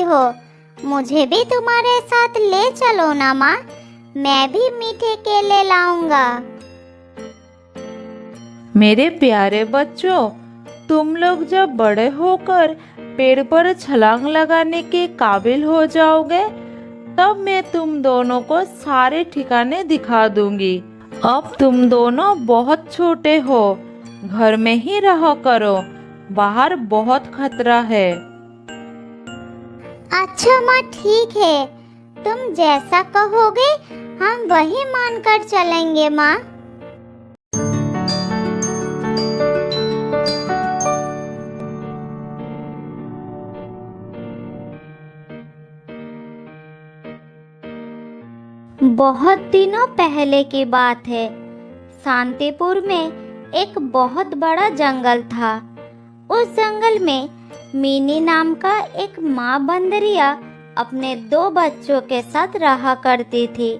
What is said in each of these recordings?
हो? मुझे भी तुम्हारे साथ ले चलो ना माँ, मैं भी मीठे केले लाऊंगा। मेरे प्यारे बच्चों, तुम लोग जब बड़े होकर पेड़ पर छलांग लगाने के काबिल हो जाओगे, तब मैं तुम दोनों को सारे ठिकाने दिखा दूंगी। अब तुम दोनों बहुत छोटे हो, घर में ही रहा करो, बाहर बहुत खतरा है। अच्छा माँ, ठीक है, तुम जैसा कहोगे हम वही मानकर चलेंगे माँ। बहुत दिनों पहले की बात है। शांतिपुर में एक बहुत बड़ा जंगल था। उस जंगल में मिनी नाम का एक माँ बंदरिया अपने 2 बच्चों के साथ रहा करती थी।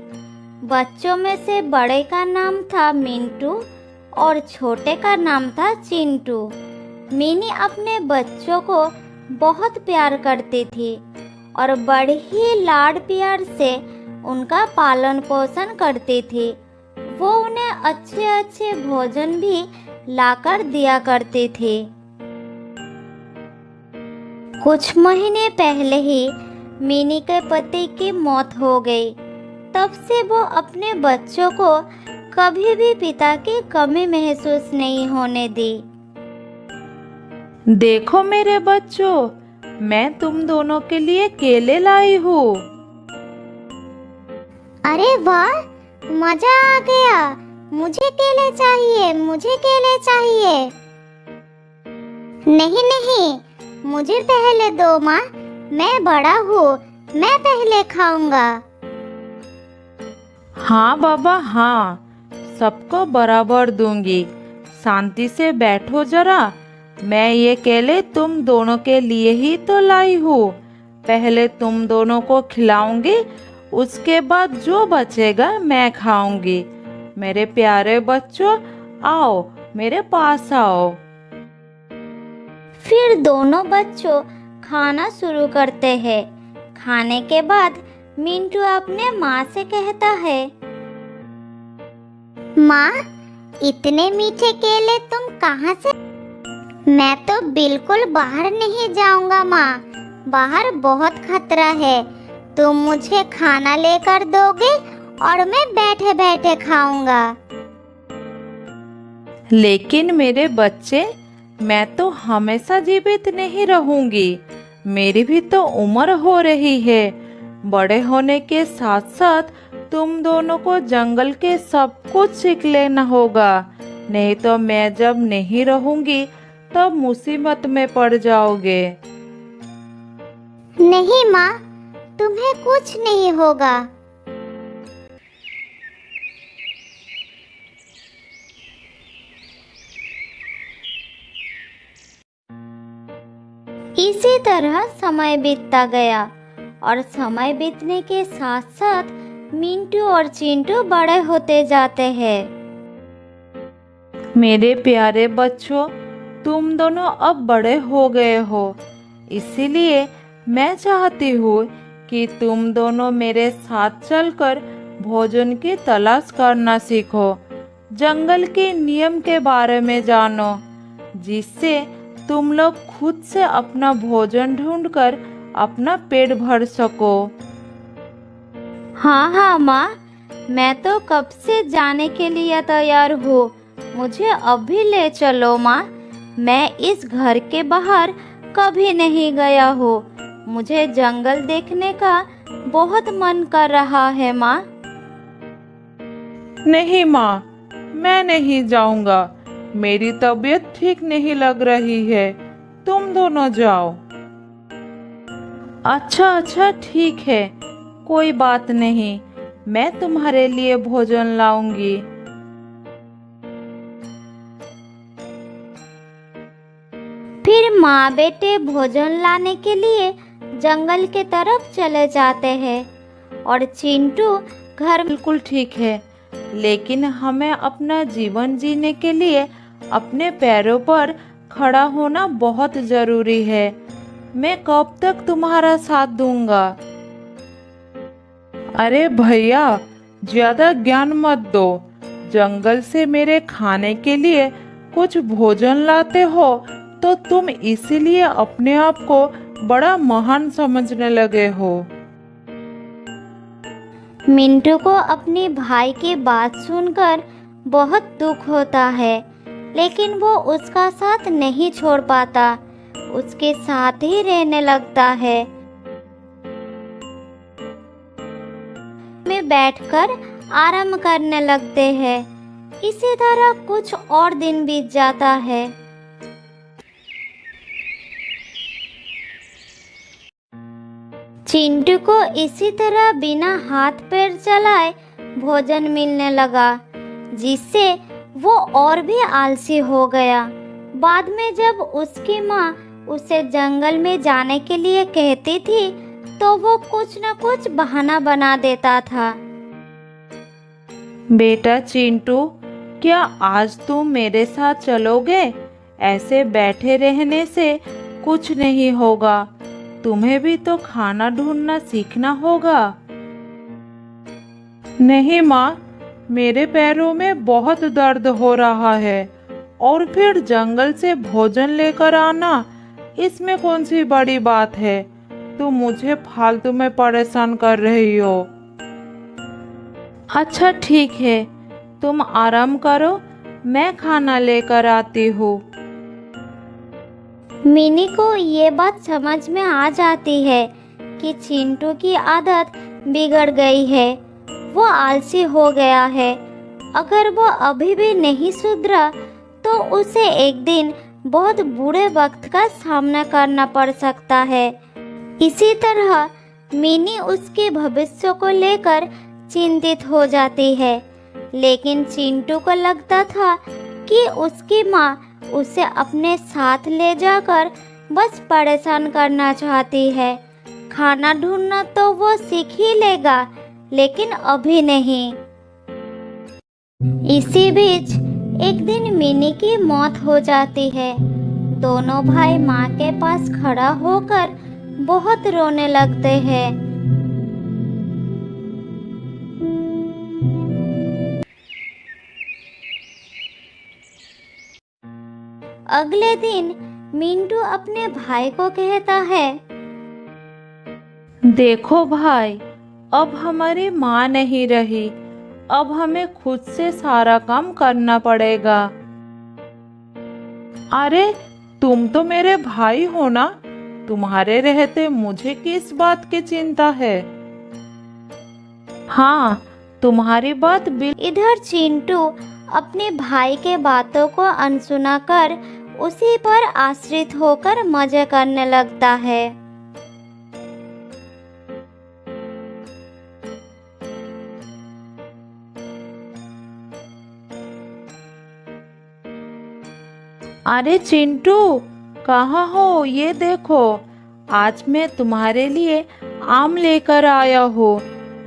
बच्चों में से बड़े का नाम था मिंटू और छोटे का नाम था चिंटू। मिनी अपने बच्चों को बहुत प्यार करती थी और बड़े ही लाड प्यार से उनका पालन पोषण करती थी। वो उन्हें अच्छे अच्छे भोजन भी लाकर दिया करती थी। कुछ महीने पहले ही मिनी के पति की मौत हो गई। तब से वो अपने बच्चों को कभी भी पिता की कमी महसूस नहीं होने दी। देखो मेरे बच्चों, मैं तुम दोनों के लिए केले लाई हूँ। अरे वाह, मजा आ गया। मुझे केले चाहिए, मुझे केले चाहिए। नहीं नहीं, मुझे पहले दो माँ, मैं बड़ा हूँ, मैं पहले खाऊंगा। हाँ बाबा हाँ, सबको बराबर दूंगी। शांति से बैठो जरा, मैं ये केले तुम दोनों के लिए ही तो लाई हूँ। पहले तुम दोनों को खिलाऊंगी, उसके बाद जो बचेगा मैं खाऊंगी। मेरे प्यारे बच्चों, आओ मेरे पास आओ। फिर दोनों बच्चों खाना शुरू करते हैं। खाने के बाद मिंटू अपने माँ से कहता है, माँ, इतने मीठे केले तुम कहाँ से? मैं तो बिल्कुल बाहर नहीं जाऊंगा माँ, बाहर बहुत खतरा है। तुम मुझे खाना लेकर दोगे और मैं बैठे बैठे खाऊंगा। लेकिन मेरे बच्चे, मैं तो हमेशा जीवित नहीं रहूंगी। मेरी भी तो उम्र हो रही है। बड़े होने के साथ साथ तुम दोनों को जंगल के सब कुछ सीख लेना होगा, नहीं तो मैं जब नहीं रहूंगी तब मुसीबत में पड़ जाओगे। नहीं माँ, तुम्हें कुछ नहीं होगा। इसी तरह समय बीतता गया और समय बीतने के साथ साथ मिंटू और चिंटू बड़े होते जाते हैं। मेरे प्यारे बच्चों, तुम दोनों अब बड़े हो गए हो, इसीलिए मैं चाहती हूँ कि तुम दोनों मेरे साथ चलकर भोजन की तलाश करना सीखो। जंगल के नियम के बारे में जानो, जिससे तुम लोग खुद से अपना भोजन ढूंढकर अपना पेट भर सको। हाँ हाँ माँ, मैं तो कब से जाने के लिए तैयार हूँ। मुझे अभी ले चलो माँ, मैं इस घर के बाहर कभी नहीं गया हूँ। मुझे जंगल देखने का बहुत मन कर रहा है माँ। नहीं माँ, मैं नहीं जाऊंगा, मेरी तबीयत ठीक नहीं लग रही है, तुम दोनों जाओ। अच्छा अच्छा ठीक है, कोई बात नहीं, मैं तुम्हारे लिए भोजन लाऊंगी। फिर माँ बेटे भोजन लाने के लिए जंगल के तरफ चले जाते हैं और चिंटू घर। बिल्कुल ठीक है, लेकिन हमें अपना जीवन जीने के लिए अपने पैरों पर खड़ा होना बहुत जरूरी है। मैं कब तक तुम्हारा साथ दूंगा। अरे भैया, ज्यादा ज्ञान मत दो। जंगल से मेरे खाने के लिए कुछ भोजन लाते हो तो तुम इसीलिए अपने आप को बड़ा महान समझने लगे हो। मिंटू को अपने भाई की बात सुनकर बहुत दुख होता है, लेकिन वो उसका साथ नहीं छोड़ पाता, उसके साथ ही रहने लगता है। में बैठकर आराम करने लगते हैं। इसी तरह कुछ और दिन बीत जाता है। चिंटू को इसी तरह बिना हाथ पैर चलाए भोजन मिलने लगा, जिससे वो और भी आलसी हो गया। बाद में जब उसकी माँ उसे जंगल में जाने के लिए कहती थी तो वो कुछ न कुछ बहाना बना देता था। बेटा चिंटू, क्या आज तुम मेरे साथ चलोगे? ऐसे बैठे रहने से कुछ नहीं होगा। तुम्हें भी तो खाना ढूंढना सीखना होगा। नहीं माँ, मेरे पैरों में बहुत दर्द हो रहा है और फिर जंगल से भोजन लेकर आना, इसमें कौन सी बड़ी बात है। तुम मुझे फालतू में परेशान कर रही हो। अच्छा ठीक है, तुम आराम करो, मैं खाना लेकर आती हूँ। मिनी को ये बात समझ में आ जाती है कि चिंटू की आदत बिगड़ गई है, वो आलसी हो गया है। अगर वो अभी भी नहीं सुधरा तो उसे एक दिन बहुत बुरे वक्त का सामना करना पड़ सकता है। इसी तरह मिनी उसके भविष्य को लेकर चिंतित हो जाती है, लेकिन चिंटू को लगता था कि उसकी माँ उसे अपने साथ ले जाकर बस परेशान करना चाहती है। खाना ढूंढना तो वो सीख ही लेगा, लेकिन अभी नहीं। इसी बीच एक दिन मिनी की मौत हो जाती है। दोनों भाई माँ के पास खड़ा होकर बहुत रोने लगते हैं। अगले दिन मिंटू अपने भाई को कहता है, देखो भाई, अब हमारी माँ नहीं रही, अब हमें खुद से सारा काम करना पड़ेगा। अरे तुम तो मेरे भाई हो ना, तुम्हारे रहते मुझे किस बात की चिंता है। हाँ, तुम्हारी बात इधर चिंटू अपने भाई के बातों को अनसुना कर उसी पर आश्रित होकर मजे करने लगता है। अरे चिंटू, कहाँ हो? ये देखो, आज मैं तुम्हारे लिए आम लेकर आया हूँ,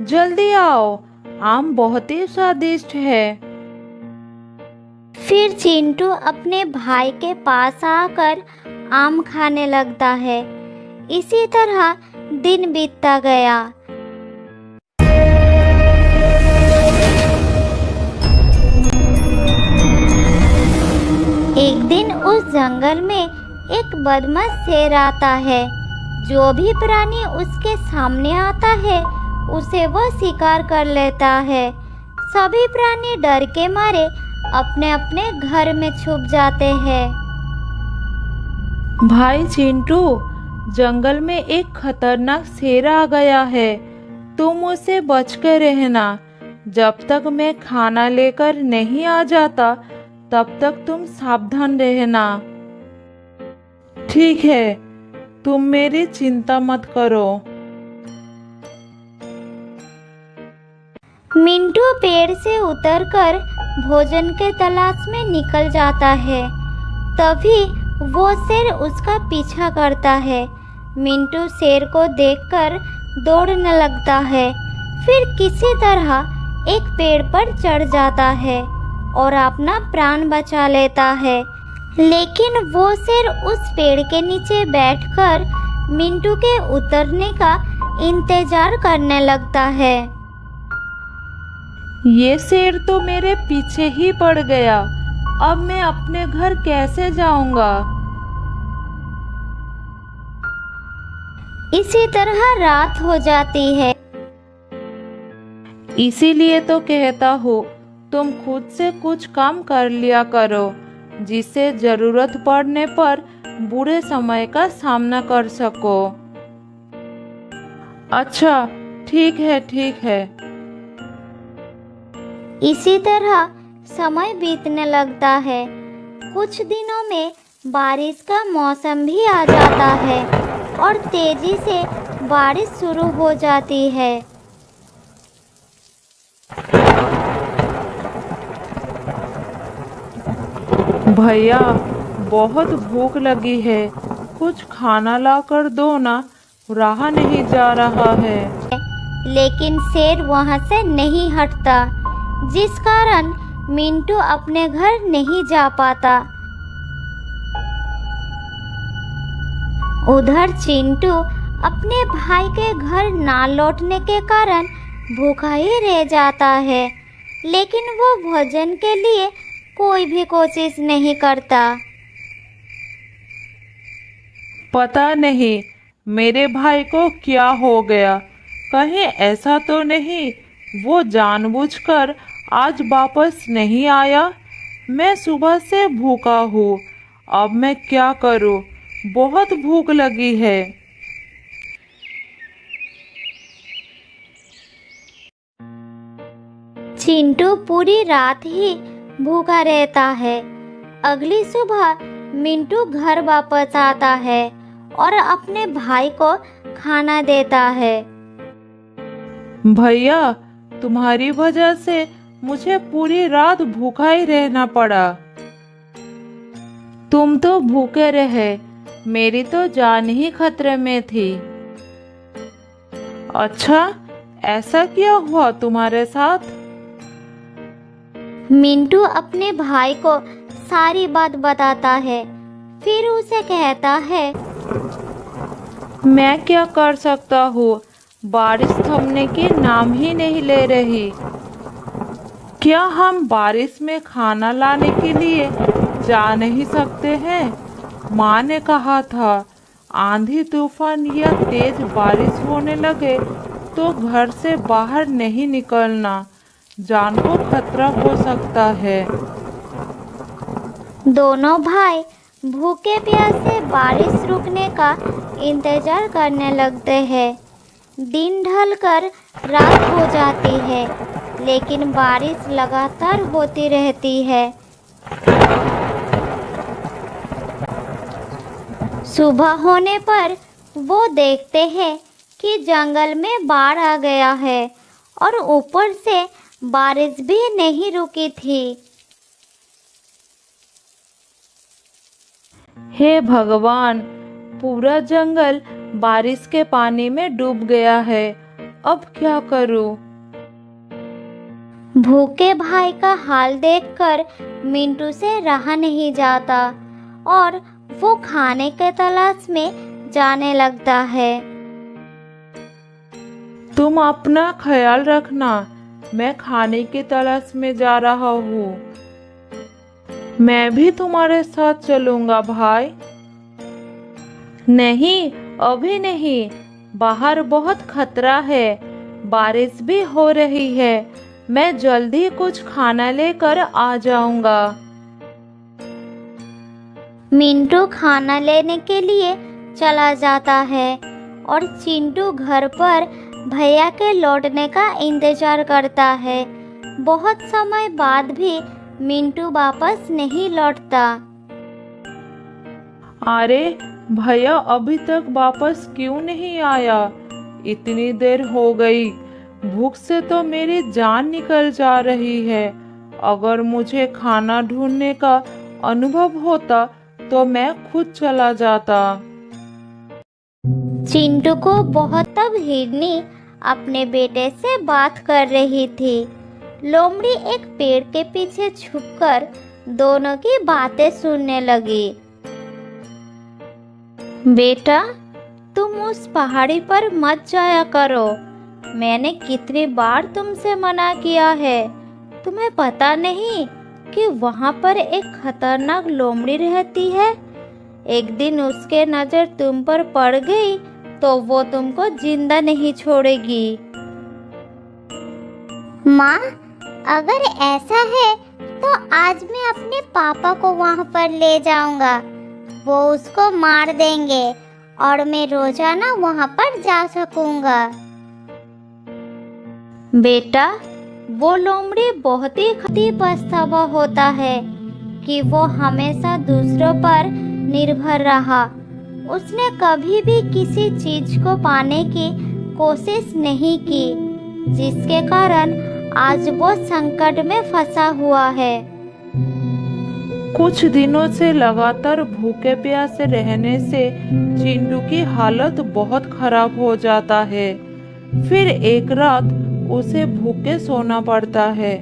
जल्दी आओ, आम बहुत ही स्वादिष्ट है। फिर चिंटू अपने भाई के पास आकर आम खाने लगता है। इसी तरह दिन बीतता गया। एक दिन उस जंगल में एक बदमाश शेर आता है। जो भी प्राणी उसके सामने आता है उसे वह शिकार कर लेता है। सभी प्राणी डर के मारे अपने अपने घर में छुप जाते हैं। भाई चिंटू, जंगल में एक खतरनाक शेर आ गया है, तुम उसे बच कर रहना। जब तक मैं खाना लेकर नहीं आ जाता तब तक तुम सावधान रहना। ठीक है, तुम मेरी चिंता मत करो। मिंटू पेड़ से उतरकर भोजन के तलाश में निकल जाता है। तभी वो शेर उसका पीछा करता है। मिंटू शेर को देखकर दौड़ने लगता है। फिर किसी तरह एक पेड़ पर चढ़ जाता है और अपना प्राण बचा लेता है। लेकिन वो शेर उस पेड़ के नीचे बैठकर मिंटू के उतरने का इंतजार करने लगता है। ये शेर तो मेरे पीछे ही पड़ गया। अब मैं अपने घर कैसे जाऊंगा? इसी तरह रात हो जाती है। इसीलिए तो कहता हूँ तुम खुद से कुछ काम कर लिया करो, जिससे जरूरत पड़ने पर बुरे समय का सामना कर सको। अच्छा, ठीक है ठीक है। इसी तरह समय बीतने लगता है। कुछ दिनों में बारिश का मौसम भी आ जाता है और तेजी से बारिश शुरू हो जाती है। भैया, बहुत भूख लगी है, कुछ खाना ला कर दो ना, रहा नहीं जा रहा है। लेकिन शेर वहां से नहीं हटता, जिस कारण मिंटू अपने घर नहीं जा पाता। उधर चिंटू अपने भाई के घर ना लौटने के कारण भूखा ही रह जाता है, लेकिन वो भोजन के लिए कोई भी कोशिश नहीं करता। पता नहीं मेरे भाई को क्या हो गया। कहीं ऐसा तो नहीं वो जानबूझकर आज वापस नहीं आया? मैं सुबह से भूखा हूँ, अब मैं क्या करूँ? बहुत भूख लगी है। चिंटू पूरी रात ही भूखा रहता है। अगली सुबह मिंटू घर वापस आता है और अपने भाई को खाना देता है। भैया, तुम्हारी वजह से मुझे पूरी रात भूखा ही रहना पड़ा। तुम तो भूखे रहे, मेरी तो जान ही खतरे में थी। अच्छा, ऐसा क्या हुआ तुम्हारे साथ? मिंटू अपने भाई को सारी बात बताता है। फिर उसे कहता है, मैं क्या कर सकता हूँ, बारिश थमने की नाम ही नहीं ले रही। क्या हम बारिश में खाना लाने के लिए जा नहीं सकते हैं? माँ ने कहा था आंधी तूफान या तेज बारिश होने लगे तो घर से बाहर नहीं निकलना, जान को खतरा हो सकता है। दोनों भाई भूखे प्यासे बारिश रुकने का इंतजार करने लगते हैं। दिन ढलकर रात हो जाती है, लेकिन बारिश लगातार होती रहती है। सुबह होने पर वो देखते हैं कि जंगल में बाढ़ आ गया है और ऊपर से बारिश भी नहीं रुकी थी। हे भगवान, पूरा जंगल बारिश के पानी में डूब गया है। अब क्या करूं? भूखे भाई का हाल देखकर मिंटू से रहा नहीं जाता और वो खाने के तलाश में जाने लगता है। तुम अपना ख्याल रखना, मैं खाने की तलाश में जा रहा हूँ। मैं भी तुम्हारे साथ चलूंगा भाई। नहीं, अभी नहीं, बाहर बहुत खतरा है, बारिश भी हो रही है। मैं जल्दी कुछ खाना लेकर आ जाऊंगा। मिंटू खाना लेने के लिए चला जाता है और चिंटू घर पर भैया के लौटने का इंतजार करता है। बहुत समय बाद भी मिंटू वापस नहीं लौटता। अरे भैया अभी तक वापस क्यों नहीं आया? इतनी देर हो गई, भूख से तो मेरी जान निकल जा रही है। अगर मुझे खाना ढूंढने का अनुभव होता तो मैं खुद चला जाता। चिंटू को बहुत तब हिरनी अपने बेटे से बात कर रही थी। लोमड़ी एक पेड़ के पीछे छुपकर दोनों की बातें सुनने लगी। बेटा, तुम उस पहाड़ी पर मत जाया करो। मैंने कितनी बार तुमसे मना किया है। तुम्हें पता नहीं कि वहाँ पर एक खतरनाक लोमड़ी रहती है। एक दिन उसके नज़र तुम पर पड़ गई तो वो तुमको जिंदा नहीं छोड़ेगी। माँ, अगर ऐसा है तो आज मैं अपने पापा को वहाँ पर ले जाऊंगा। वो उसको मार देंगे और मैं रोजाना वहाँ पर जा सकूंगा। बेटा, वो लोमड़ी बहुत ही पछतावा होता है कि वो हमेशा दूसरों पर निर्भर रहा। उसने कभी भी किसी चीज को पाने की कोशिश नहीं की, जिसके कारण आज वो संकट में फंसा हुआ है। कुछ दिनों से लगातार भूखे प्यासे रहने से चिंटू की हालत बहुत खराब हो जाता है। फिर एक रात उसे भूखे सोना पड़ता है,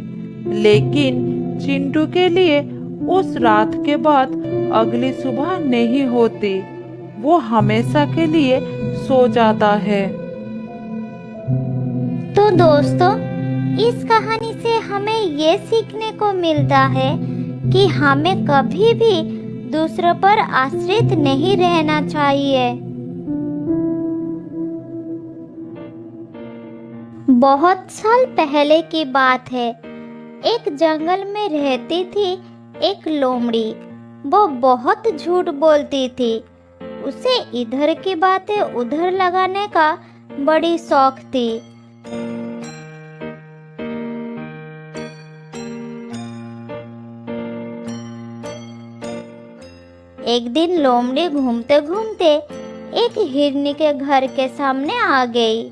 लेकिन चिंटू के लिए उस रात के बाद अगली सुबह नहीं होती। वो हमेशा के लिए सो जाता है। तो दोस्तों, इस कहानी से हमें ये सीखने को मिलता है कि हमें कभी भी दूसरों पर आश्रित नहीं रहना चाहिए। बहुत साल पहले की बात है। एक जंगल में रहती थी एक लोमड़ी। वो बहुत झूठ बोलती थी। उसे इधर की बातें उधर लगाने का बड़ी शौक थी। एक दिन लोमड़ी घूमते घूमते एक हिरनी के घर के सामने आ गई।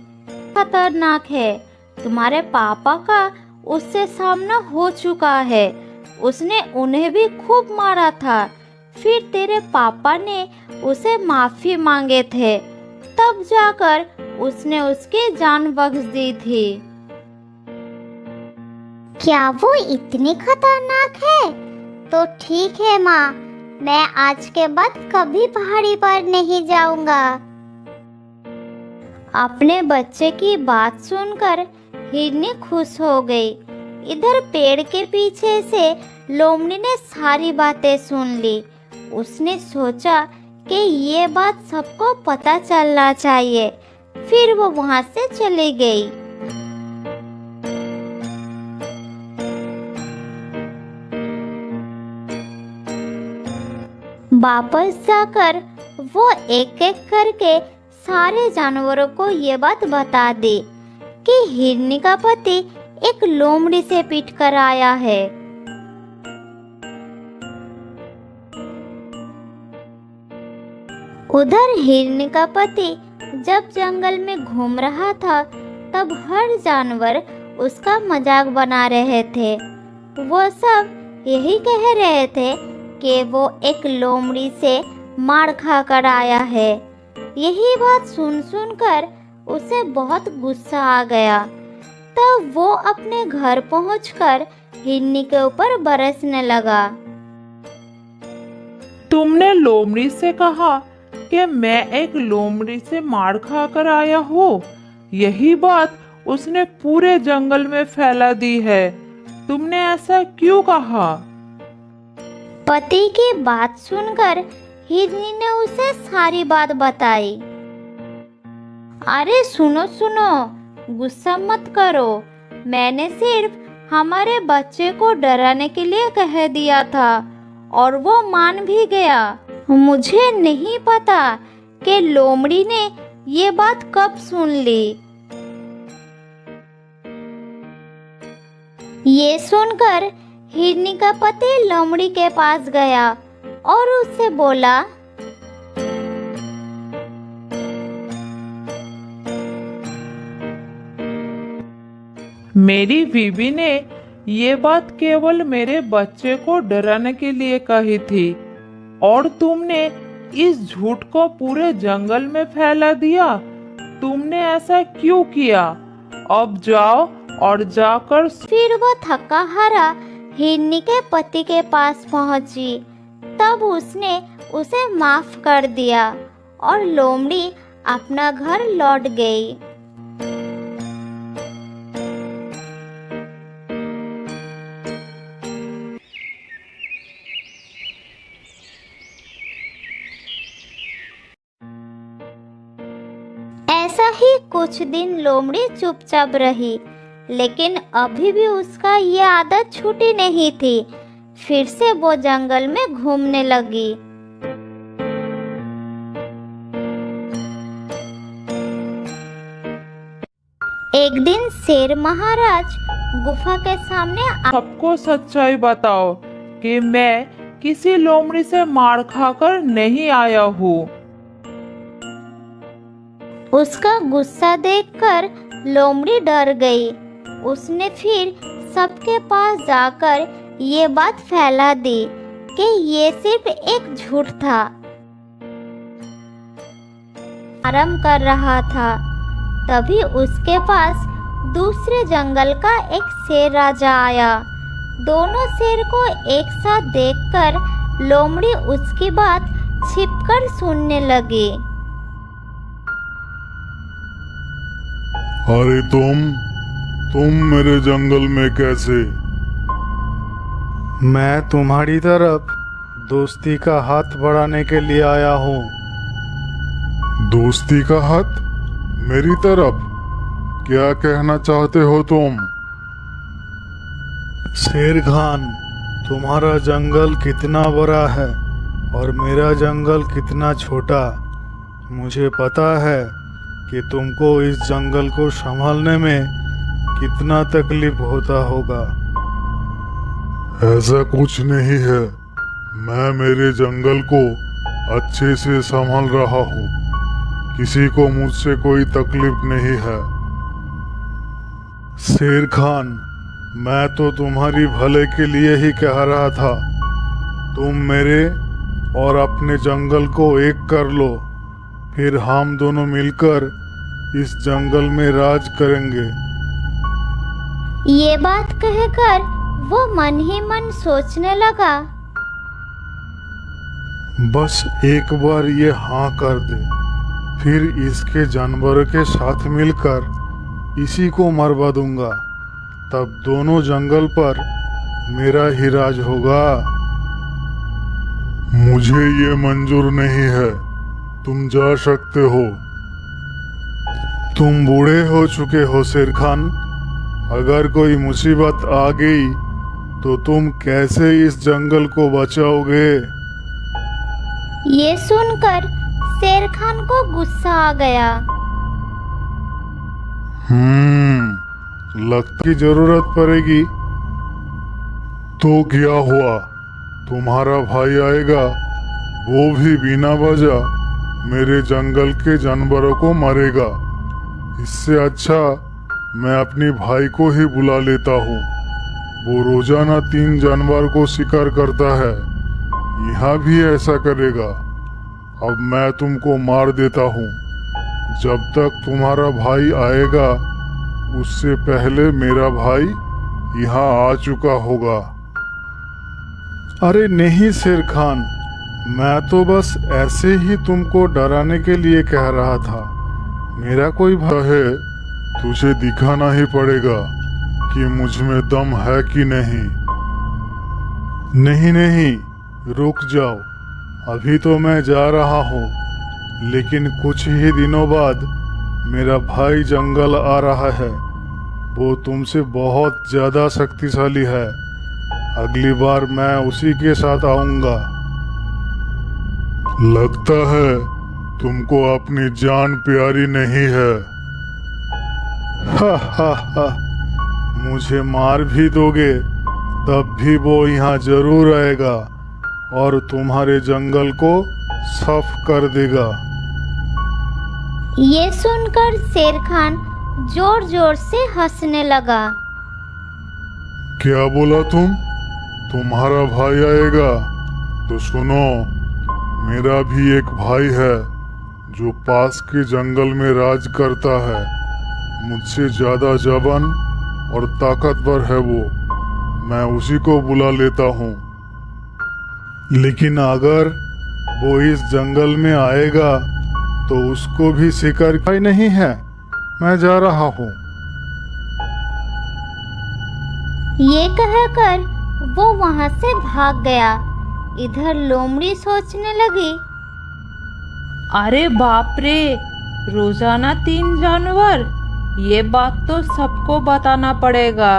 खतरनाक है, तुम्हारे पापा का उससे सामना हो चुका है। उसने उन्हें भी खूब मारा था। फिर तेरे पापा ने उसे माफी मांगे थे, तब जाकर उसने उसकी जान बख्श दी थी। क्या वो इतनी खतरनाक है? तो ठीक है माँ, मैं आज के बाद कभी पहाड़ी पर नहीं जाऊंगा। अपने बच्चे की बात सुनकर हिरनी खुश हो गई। इधर पेड़ के पीछे से लोमड़ी ने सारी बातें सुन ली। उसने सोचा कि ये बात सबको पता चलना चाहिए। फिर वो वहां से चली गई। वापस जाकर वो एक एक करके सारे जानवरों को ये बात बता दी कि हिरनी का पति एक लोमड़ी से पीट कर आया है। उधर हिरनी का पति जब जंगल में घूम रहा था, तब हर जानवर उसका मजाक बना रहे थे। वो सब यही कह रहे थे कि वो एक लोमड़ी से मार खा कर आया है। यही बात सुन कर उसे बहुत गुस्सा आ गया। तब वो अपने घर पहुंचकर हिरनी के ऊपर बरसने लगा। तुमने लोमड़ी से कहा कि मैं एक लोमड़ी से मार खा कर आया हूँ। यही बात उसने पूरे जंगल में फैला दी है। तुमने ऐसा क्यों कहा? पति की बात सुनकर हिरनी ने उसे सारी बात बताई। अरे सुनो सुनो, गुस्सा मत करो। मैंने सिर्फ हमारे बच्चे को डराने के लिए कह दिया था और वो मान भी गया। मुझे नहीं पता कि लोमड़ी ने ये बात कब सुन ली। ये सुनकर हिरनी का पति लोमड़ी के पास गया और उससे बोला, मेरी बीवी ने ये बात केवल मेरे बच्चे को डराने के लिए कही थी और तुमने इस झूठ को पूरे जंगल में फैला दिया। तुमने ऐसा क्यों किया? अब जाओ और जाकर। फिर वो थका हारा हिरनी के पति के पास पहुंची। तब उसने उसे माफ कर दिया और लोमड़ी अपना घर लौट गई। ऐसा ही कुछ दिन लोमड़ी चुपचाप रही, लेकिन अभी भी उसका ये आदत छूटी नहीं थी। फिर से वो जंगल में घूमने लगी। एक दिन शेर महाराज गुफा के सामने सबको सच्चाई बताओ कि मैं किसी लोमड़ी से मार खाकर नहीं आया हूँ। उसका गुस्सा देखकर लोमड़ी डर गई। उसने फिर सबके पास जाकर ये बात फैला दी कि ये सिर्फ एक झूठ था। आराम कर रहा था, तभी उसके पास दूसरे जंगल का एक शेर राजा आया। दोनों शेर को एक साथ देखकर लोमड़ी उसकी बात छिपकर सुनने लगी। अरे तुम मेरे जंगल में कैसे? मैं तुम्हारी तरफ दोस्ती का हाथ बढ़ाने के लिए आया हूँ। दोस्ती का हाथ मेरी तरफ? क्या कहना चाहते हो तुम? शेर खान, तुम्हारा जंगल कितना बड़ा है और मेरा जंगल कितना छोटा। मुझे पता है कि तुमको इस जंगल को संभालने में कितना तकलीफ होता होगा। ऐसा कुछ नहीं है, मैं मेरे जंगल को अच्छे से संभाल रहा हूँ। किसी को मुझसे कोई तकलीफ नहीं है। शेर खान, मैं तो तुम्हारी भले के लिए ही कह रहा था। तुम मेरे और अपने जंगल को एक कर लो, फिर हम दोनों मिलकर इस जंगल में राज करेंगे। ये बात कहकर वो मन ही मन सोचने लगा। बस एक बार ये हाँ कर दे, फिर इसके जानवरों के साथ मिलकर इसी को मरवा दूंगा। तब दोनों जंगल पर मेरा ही राज होगा। मुझे ये मंजूर नहीं है, तुम जा सकते हो। तुम बूढ़े हो चुके हो शेर खान। अगर कोई मुसीबत आ गई तो तुम कैसे इस जंगल को बचाओगे? ये सुनकर शेर खान को गुस्सा आ गया। लगता की जरूरत पड़ेगी। तो क्या हुआ, तुम्हारा भाई आएगा, वो भी बिना वजह मेरे जंगल के जानवरों को मारेगा। इससे अच्छा मैं अपने भाई को ही बुला लेता हूँ। वो रोजाना 3 जानवर को शिकार करता है, यहाँ भी ऐसा करेगा। अब मैं तुमको मार देता हूँ। जब तक तुम्हारा भाई आएगा उससे पहले मेरा भाई यहाँ आ चुका होगा। अरे नहीं शेर खान, मैं तो बस ऐसे ही तुमको डराने के लिए कह रहा था। मेरा कोई भय है, तुझे दिखाना ही पड़ेगा कि मुझ में दम है कि नहीं। नहीं, रुक जाओ। अभी तो मैं जा रहा हूँ, लेकिन कुछ ही दिनों बाद मेरा भाई जंगल आ रहा है। वो तुमसे बहुत ज्यादा शक्तिशाली है। अगली बार मैं उसी के साथ आऊंगा। लगता है तुमको अपनी जान प्यारी नहीं है। हा, मुझे मार भी दोगे तब भी वो यहाँ जरूर आएगा और तुम्हारे जंगल को साफ कर देगा। ये सुनकर शेर खान जोर जोर से हंसने लगा। क्या बोला तुम? तुम्हारा भाई आएगा? तो सुनो, मेरा भी एक भाई है जो पास के जंगल में राज करता है। मुझसे ज्यादा जवान और ताकतवर है वो। मैं उसी को बुला लेता हूँ। लेकिन अगर वो इस जंगल में आएगा तो उसको भी शिकार भाई नहीं है। मैं जा रहा हूँ। ये कहकर वो वहां से भाग गया। इधर लोमड़ी सोचने लगी, अरे बाप रे, रोजाना 3 जानवर, ये बात तो सबको बताना पड़ेगा।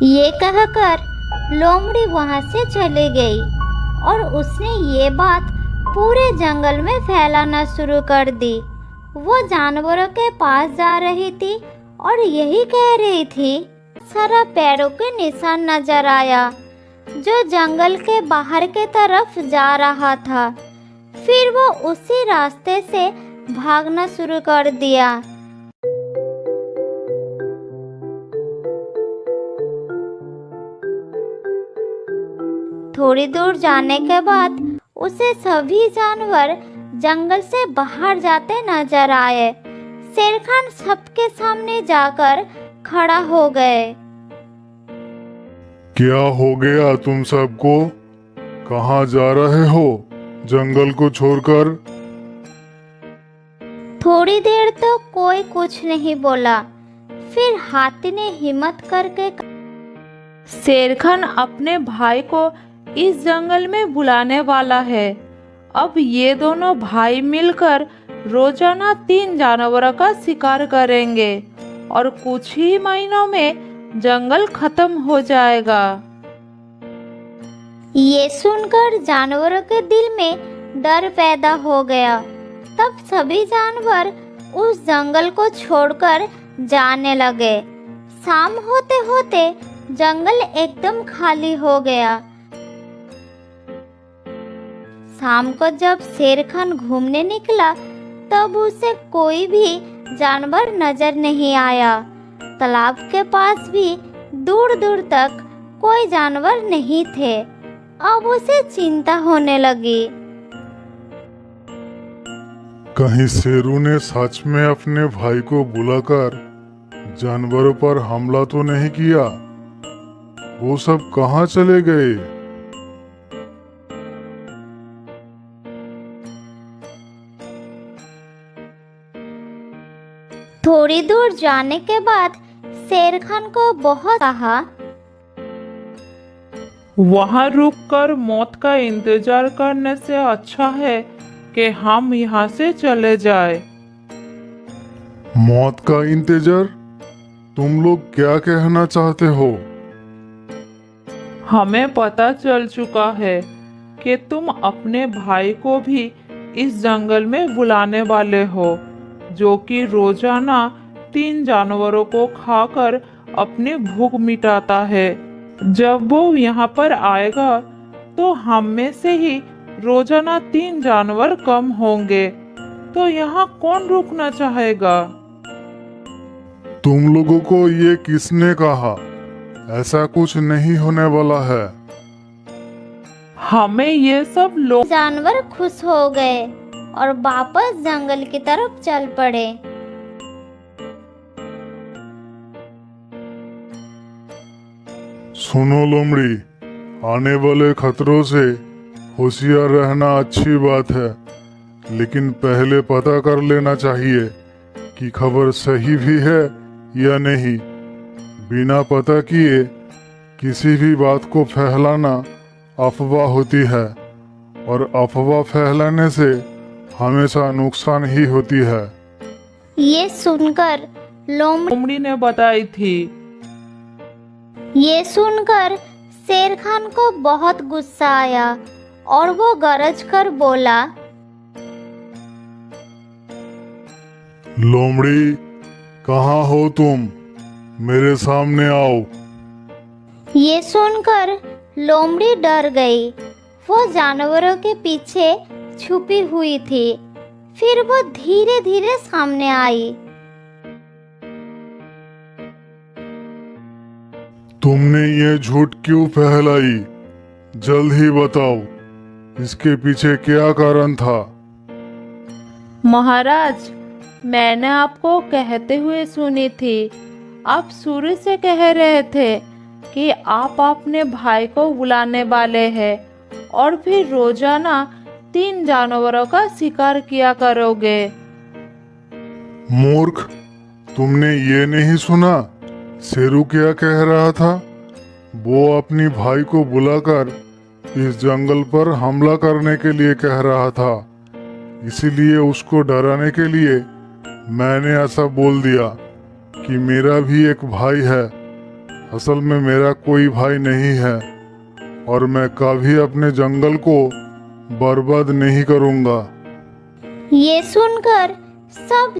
ये कहकर लोमड़ी वहां से चली गई और उसने ये बात पूरे जंगल में फैलाना शुरू कर दी। वो जानवरों के पास जा रही थी और यही कह रही थी, सारा पैरों के निशान नजर आया जो जंगल के बाहर के तरफ जा रहा था। फिर वो उसी रास्ते से भागना शुरू कर दिया। थोड़ी दूर जाने के बाद उसे सभी जानवर जंगल से बाहर जाते नजर आए। शेर खान सबके सामने जाकर खड़ा हो गए। क्या हो गया तुम सबको? कहाँ जा रहे हो जंगल को छोड़कर? थोड़ी देर तो कोई कुछ नहीं बोला। फिर हाथी ने हिम्मत करके शेर खान अपने भाई को इस जंगल में बुलाने वाला है। अब ये दोनों भाई मिलकर रोजाना 3 जानवरों का शिकार करेंगे और कुछ ही महीनों में जंगल खत्म हो जाएगा। ये सुनकर जानवरों के दिल में डर पैदा हो गया। तब सभी जानवर उस जंगल को छोड़कर जाने लगे। शाम होते होते जंगल एकदम खाली हो गया। शाम को जब शेर खान घूमने निकला तब उसे कोई भी जानवर नजर नहीं आया। तालाब के पास भी दूर दूर तक कोई जानवर नहीं थे। अब उसे चिंता होने लगी। कहीं शेरू ने सच में अपने भाई को बुलाकर जानवरों पर हमला तो नहीं किया? वो सब कहाँ चले गए? थोड़ी दूर जाने के बाद शेर खान को बहुत कहा, वहाँ रुककर मौत का इंतजार करने से अच्छा है कि हम यहाँ से चले जाए। मौत का इंतजार? तुम लोग क्या कहना चाहते हो? हमें पता चल चुका है कि तुम अपने भाई को भी इस जंगल में बुलाने वाले हो, जो कि रोजाना 3 जानवरों को खाकर अपनी भूख मिटाता है। जब वो यहाँ पर आएगा तो हम में से ही रोजाना 3 जानवर कम होंगे, तो यहाँ कौन रुकना चाहेगा? तुम लोगों को ये किसने कहा? ऐसा कुछ नहीं होने वाला है। हमें ये सब लोग जानवर खुश हो गए और वापस जंगल की तरफ चल पड़े। सुनो लोमड़ी, आने वाले खतरों से होशियार रहना अच्छी बात है, लेकिन पहले पता कर लेना चाहिए कि खबर सही भी है या नहीं। बिना पता किए किसी भी बात को फैलाना अफवाह होती है और अफवाह फैलाने से हमेशा नुकसान ही होती है। ये सुनकर लोमड़ी ने बताई थी। ये सुनकर शेर खान को बहुत गुस्सा आया और वो गरज कर बोला, लोमड़ी, कहाँ हो तुम? मेरे सामने आओ। ये सुनकर लोमड़ी डर गई। वो जानवरों के पीछे छुपी हुई थी। फिर वो धीरे धीरे सामने आई। तुमने ये झूठ क्यों फैलाई? जल्द ही बताओ, इसके पीछे क्या कारण था? महाराज, मैंने आपको कहते हुए सुनी थी। आप शुरू से कह रहे थे कि आप अपने भाई को बुलाने वाले हैं और फिर रोजाना 3 जानवरों का शिकार किया करोगे। मूर्ख, तुमने ये नहीं सुना शेरू क्या कह रहा था? वो अपनी भाई को बुलाकर इस जंगल पर हमला करने के लिए कह रहा था। इसीलिए उसको डराने के लिए मैंने ऐसा बोल दिया कि मेरा भी एक भाई है। असल में मेरा कोई भाई नहीं है और मैं कभी अपने जंगल को बर्बाद नहीं करूंगा। ये सुनकर सब